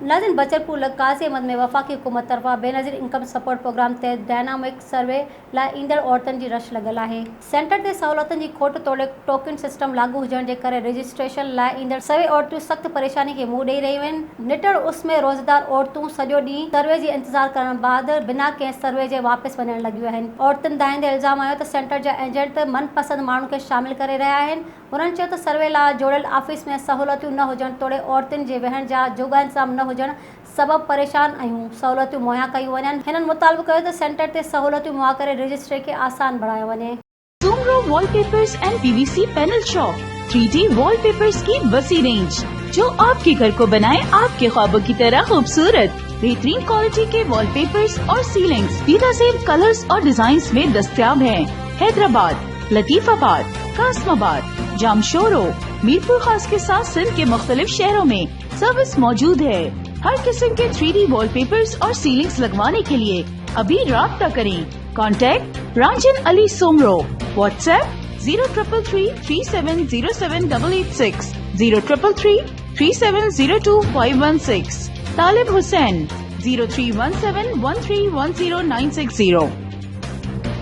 नाज़रीन, बचरपुर काज़ी अहमद में वफ़ाक़ी हुकूमत तरफ़ां बेनज़ीर इनकम सपोर्ट प्रोग्राम तहत डायनामिक सर्वे लाइ ईंदड़ औरतुनि जी रश लॻल आहे। सेंटर ते सहूलियतुनि जी खोट तोड़े टोकन सिस्टम लागू हुजण जे करे रजिस्ट्रेशन लाइ ईंदड़ सवे औरतूं सख़्त परेशानी खे मुंहुं ॾेई रहियूं आहिनि। निटड़ उस में रोज़दार औरतूं सॼो ॾींहुं सर्वे जी इंतज़ार करण बाद बिना कंहिं सर्वे जे वापसि वञण लॻियूं आहिनि। औरतुनि दाईंदे इल्ज़ाम आयो त सेंटर जा एजेंट मनपसंद माण्हुनि खे शामिल करे रहिया आहिनि। उन्हनि चयो त सर्वे लाइ जोड़ियल ऑफिस में सहूलियतूं न हुजण तोड़े औरतुनि जे वेहण जा जोगा इंतज़ाम न हुजण सबबु परेशान आहियूं। सहूलियतूं मुहैया कयूं वञनि। हिननि मुतालबो कयो त सेंटर ते सहूलियतूं मुहैया करे रजिस्ट्री खे आसान बणायो वञे। Soomro wallpapers and PVC panel shop 3D wallpapers की वसी रेंज जो आपके घर को बनाए आपके ख्वाबों की तरह खूबसूरत। बेहतरीन क्वालिटी के वॉलपेपर्स और सीलिंग्स बेनज़ीर कलर्स और डिजाइन्स में दस्तयाब हैं। हैदराबाद, लतीफाबाद, कासमाबाद, जामशोरो, मीरपुर खास के साथ सिंध के मुख्तलिफ शहरों में सर्विस मौजूद है। हर किस्म के 3D वॉलपेपर्स और सीलिंग्स लगवाने के लिए अभी राब्ता करें। कॉन्टैक्ट रांजन अली सोमरो। व्हाट्सएप 0333370786 03333702 तालिब हुसैन 0317131096